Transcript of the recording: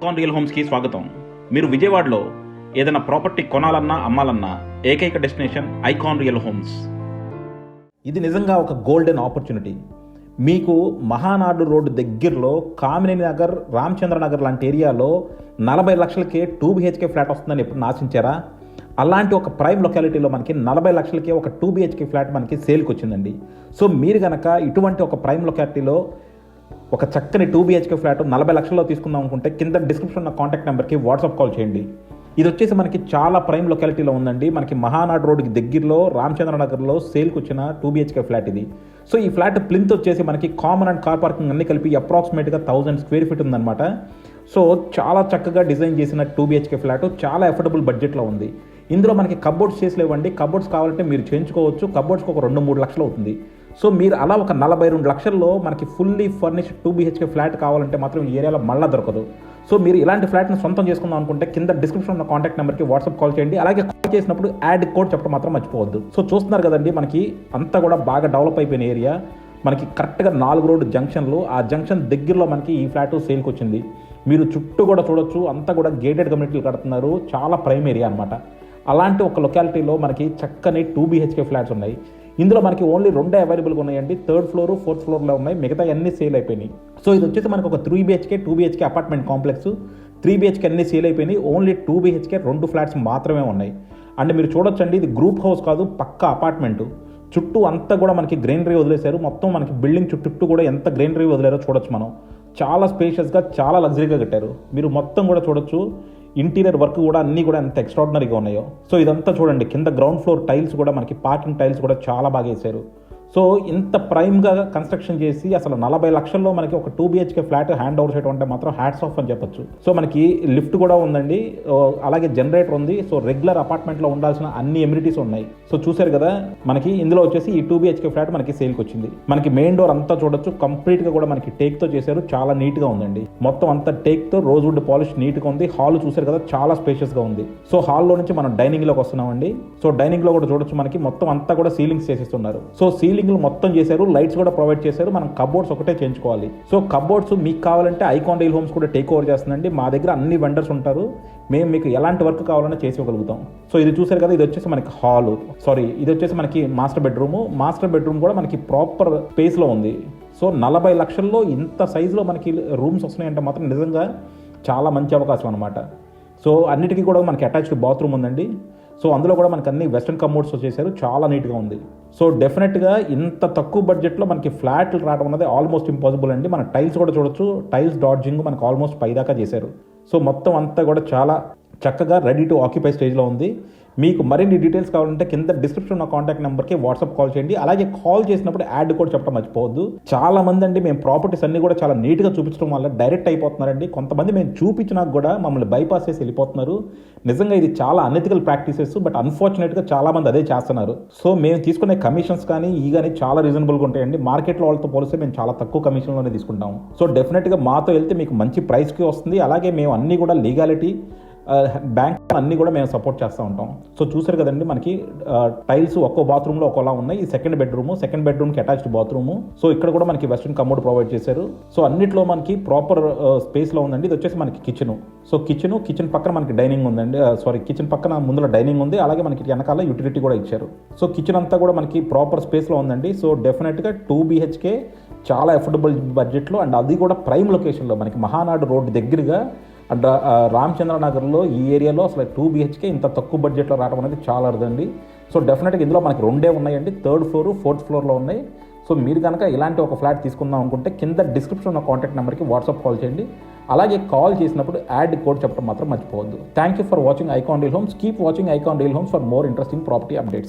Icon real హోమ్స్కి స్వాగతం. మీరు విజయవాడలో ఏదైనా ప్రాపర్టీ కొనాలన్నా అమ్మాలన్నా ఏకైక డెస్టినేషన్ ఐకాన్ రియల్ హోమ్స్. ఇది నిజంగా ఒక గోల్డెన్ ఆపర్చునిటీ. మీకు మహానాడు రోడ్డు దగ్గరలో కామినేని నగర్, రామచంద్ర నగర్ లాంటి ఏరియాలో 40 లక్షలకే 2 BHK ఫ్లాట్ వస్తుందని ఎప్పుడు ఆశించారా? అలాంటి ఒక ప్రైమ్ లొకాలిటీలో మనకి 40 లక్షలకే ఒక 2 BHK ఫ్లాట్ మనకి సేల్కి వచ్చిందండి. సో మీరు కనుక ఇటువంటి ఒక ప్రైమ్ లొకాలిటీలో ఒక చక్కని 2 BHK ఫ్లాట్ 40 లక్షల్లో తీసుకుందాం అనుకుంటే కింద డిస్క్రిప్షన్ ఉన్న కాంటాక్ట్ నెంబర్కి వాట్సాప్ కాల్ చేయండి. ఇది వచ్చేసి మనకి చాలా ప్రైమ్ లొకాలిటీలో ఉందండి. మనకి మహానాడు రోడ్డుకి దగ్గరలో రామచంద్ర నగర్లో సేల్కి వచ్చిన 2 BHK ఫ్లాట్ ఇది. సో ఈ ఫ్లాట్ ప్లింత్ వచ్చేసి మనకి కామన్ అండ్ కార్ పార్కింగ్ అన్ని కలిపి అప్రాక్సిమేట్గా 1000 స్క్వేర్ ఫీట్ ఉందన్నమాట. సో చాలా చక్కగా డిజైన్ చేసిన 2 BHK ఫ్లాట్ చాలా అఫోర్డబుల్ బడ్జెట్లో ఉంది. ఇందులో మనకి కబోర్డ్స్ చేసి లేవండి. కబోర్డ్స్ కావాలంటే మీరు చేయించుకోవచ్చు. కబోర్డ్స్కి ఒక 2-3 లక్షలు అవుతుంది. సో మీరు అలా ఒక 42 లక్షల్లో మనకి ఫుల్లీ ఫర్నిష్డ్ 2 BHK ఫ్లాట్ కావాలంటే మాత్రం ఈ ఏరియాలో మళ్ళీ దొరకదు. సో మీరు ఇలాంటి ఫ్లాట్ని సొంతం చేసుకుందాం అనుకుంటే కింద డిస్క్రిప్షన్ ఉన్న కాంటాక్ట్ నెంబర్కి వాట్సాప్ కాల్ చేయండి. అలాగే కాల్ చేసినప్పుడు యాడ్ కోడ్ చెప్పడం మాత్రం మర్చిపోవద్దు. సో చూస్తున్నారు కదండి, మనకి అంతా కూడా బాగా డెవలప్ అయిపోయిన ఏరియా. మనకి కరెక్ట్గా 4 రోడ్డు జంక్షన్లు, ఆ జంక్షన్ దగ్గరలో మనకి ఈ ఫ్లాట్ సేల్కి వచ్చింది. మీరు చుట్టూ కూడా చూడొచ్చు, అంతా కూడా గేటెడ్ కమ్యూనిటీలు కడుతున్నారు. చాలా ప్రైమ్ ఏరియా అనమాట. అలాంటి ఒక లొకాలిటీలో మనకి చక్కని 2 BHK ఫ్లాట్స్ ఉన్నాయి. ఇందులో మనకి ఓన్లీ 2 అవైలబుల్గా ఉన్నాయండి. 3rd ఫ్లోర్ 4th ఫ్లోర్లో ఉన్నాయి. మిగతా అన్ని సేల్ అయిపోయినాయి. సో ఇది వచ్చేసి మనకు ఒక 3 BHK 2 BHK apartment complex. 3 BHK అన్ని సేల్ అయిపోయినాయి. ఓన్లీ 2 BHK 2 ఫ్లాట్స్ మాత్రమే ఉన్నాయి. అంటే మీరు చూడొచ్చండి, ఇది గ్రూప్ హౌస్ కాదు, పక్క అపార్ట్మెంటు. చుట్టూ అంతా కూడా మనకి గ్రీనరీ వదిలేశారు. మొత్తం మనకి బిల్డింగ్ చుట్టూ కూడా ఎంత గ్రీనరీ వదిలేరో చూడొచ్చు మనం. చాలా స్పేషియస్గా, చాలా లగ్జరీగా కట్టారు. మీరు మొత్తం కూడా చూడొచ్చు. ఇంటీరియర్ వర్క్ కూడా అన్నీ కూడా ఎంత ఎక్స్ట్రాడినరీగా ఉన్నాయో. సో ఇదంతా చూడండి, కింద గ్రౌండ్ ఫ్లోర్ టైల్స్ కూడా మనకి పార్కింగ్ టైల్స్ కూడా చాలా బాగా వేశారు. సో ఇంత ప్రైమ్గా కన్స్ట్రక్షన్ చేసి అసలు 40 లక్షల్లో మనకి ఒక 2 BHK ఫ్లాట్ హ్యాండ్ ఓవర్ చేయడం అంటే మాత్రం హ్యాట్స్ ఆఫ్ అని చెప్పొచ్చు. సో మనకి లిఫ్ట్ కూడా ఉందండి, అలాగే జనరేటర్ ఉంది. సో రెగ్యులర్ అపార్ట్మెంట్లో ఉండాల్సిన అన్ని ఎమ్యూనిటీస్ ఉన్నాయి. సో చూసారు కదా, మనకి ఇందులో వచ్చేసి ఈ 2 BHK ఫ్లాట్ మనకి సేల్కి వచ్చింది. మనకి మెయిన్ డోర్ అంతా చూడొచ్చు, కంప్లీట్గా కూడా మనకి టేక్తో చేశారు. చాలా నీట్గా ఉందండి. మొత్తం అంతా టేక్తో రోజ్వుడ్ పాలిష్ నీట్గా ఉంది. హాల్ చూసారు కదా, చాలా స్పేషియస్గా ఉంది. సో హాల్లో నుంచి మనం డైనింగ్లోకి వస్తున్నామండి. సో డైనింగ్లో కూడా చూడొచ్చు, మనకి మొత్తం అంతా కూడా సీలింగ్స్ చేసేస్తున్నారు. సో సీలింగ్ మొత్తం చేశారు, లైట్స్ కూడా ప్రొవైడ్ చేశారు. మనం కబోర్డ్స్ ఒకటే చేయించుకోవాలి. సో కబోర్డ్స్ మీకు కావాలంటే ఐకాన్ రియల్ హోమ్స్ కూడా టేక్ ఓవర్ చేస్తుందండి. మా దగ్గర అన్ని వెండర్స్ ఉంటారు. మేము మీకు ఎలాంటి వర్క్ కావాలన్నా చేసి ఇవ్వగలుగుతాం. సో ఇది చూసారు కదా, ఇది వచ్చేసి మనకి హాలు, ఇది వచ్చేసి మనకి మాస్టర్ బెడ్రూమ్ కూడా మనకి ప్రాపర్ స్పేస్లో ఉంది. సో 40 లక్షల్లో ఇంత సైజులో మనకి రూమ్స్ వస్తున్నాయంటే మాత్రం నిజంగా చాలా మంచి అవకాశం అనమాట. సో అన్నిటికీ కూడా మనకి అటాచ్డ్ బాత్రూమ్ ఉందండి. సో అందులో కూడా మనకి అన్ని వెస్ట్రన్ కమోడ్స్ వచ్చేసారు. చాలా నీట్గా ఉంది. సో డెఫినెట్గా ఇంత తక్కువ బడ్జెట్లో మనకి ఫ్లాట్లు రావడం అనేది ఆల్మోస్ట్ ఇంపాసిబుల్ అండి. మన టైల్స్ కూడా చూడొచ్చు, టైల్స్ డాడ్జింగ్ మనకు ఆల్మోస్ట్ పైదాకా చేశారు. సో మొత్తం అంతా కూడా చాలా చక్కగా రెడీ టు ఆక్యుపై స్టేజ్లో ఉంది. మీకు మరిన్ని డీటెయిల్స్ కావాలంటే కింద డిస్క్రిప్షన్ ఉన్న కాంటాక్ట్ నెంబర్కి వాట్సాప్ కాల్ చేయండి. అలాగే కాల్ చేసినప్పుడు యాడ్ కూడా చెప్పడం మర్చిపోవద్దు. చాలా మంది అండి మేము ప్రాపర్టీస్ అన్ని కూడా చాలా నీట్గా చూపించడం వల్ల డైరెక్ట్ అయిపోతున్నారండి. కొంతమంది మేము చూపించినా కూడా మమ్మల్ని బైపాస్ చేసి వెళ్ళిపోతున్నారు. నిజంగా ఇది చాలా అనెథికల్ ప్రాక్టీసెస్, బట్ అన్ఫార్చునేట్గా చాలా మంది అదే చేస్తున్నారు. సో మేము తీసుకునే కమిషన్స్ కానీ చాలా రీజనబుల్గా ఉంటాయండి. మార్కెట్లో వాళ్ళతో పోలిస్తే మేము చాలా తక్కువ కమిషన్లోనే తీసుకుంటాము. సో డెఫినెట్గా మాతో వెళ్తే మీకు మంచి ప్రైస్కి వస్తుంది. అలాగే మేము అన్నీ కూడా లీగాలిటీ, బ్యాంక్ అన్నీ కూడా మేము సపోర్ట్ చేస్తూ ఉంటాం. సో చూసారు కదండి, మనకి టైల్స్ ఒక్కో బాత్రూమ్లో ఒక్కోలా ఉన్నాయి. ఈ సెకండ్ బెడ్రూమ్కి అటాచ్డ్ బాత్రూమ్. సో ఇక్కడ కూడా మనకి వెస్ట్రన్ కమోడ్ ప్రొవైడ్ చేశారు. సో అన్నిట్లో మనకి ప్రాపర్ స్పేస్లో ఉందండి. ఇది వచ్చేసి మనకి కిచెన్. సో కిచెన్ పక్కన మనకి డైనింగ్ ఉందండి. కిచెన్ పక్కన ముందులో డైనింగ్ ఉంది. అలాగే మనకి వెనకాల యూటిలిటీ కూడా ఇచ్చారు. సో కిచెన్ అంతా కూడా మనకి ప్రాపర్ స్పేస్లో ఉందండి. సో డెఫినెట్గా 2 BHK చాలా అఫోర్డబుల్ బడ్జెట్లో, అండ్ అది కూడా ప్రైమ్ లొకేషన్లో మనకి మహానాడు రోడ్డు దగ్గరగా అండ్ రామచంద్ర నగర్లో ఈ ఏరియాలో అసలు 2 BHK ఇంత తక్కువ బడ్జెట్లో రావడం అనేది చాలా అరుదండి. సో డెఫినెట్గా ఇందులో మనకి 2 ఉన్నాయండి. 3rd ఫ్లోర్ 4th ఫ్లోర్లో ఉన్నాయి. సో మీరు కనుక ఇలాంటి ఒక ఫ్లాట్ తీసుకుందాం అనుకుంటే కింద డిస్క్రిప్షన్ ఉన్న కాంటాక్ట్ నెంబర్కి వాట్సాప్ కాల్ చేయండి. అలాగే కాల్ చేసినప్పుడు యాడ్ కోడ్ చెప్పడం మాత్రం మర్చిపోవద్దు. Thank you for watching icon real homes. Keep watching icon real homes for more interesting property updates.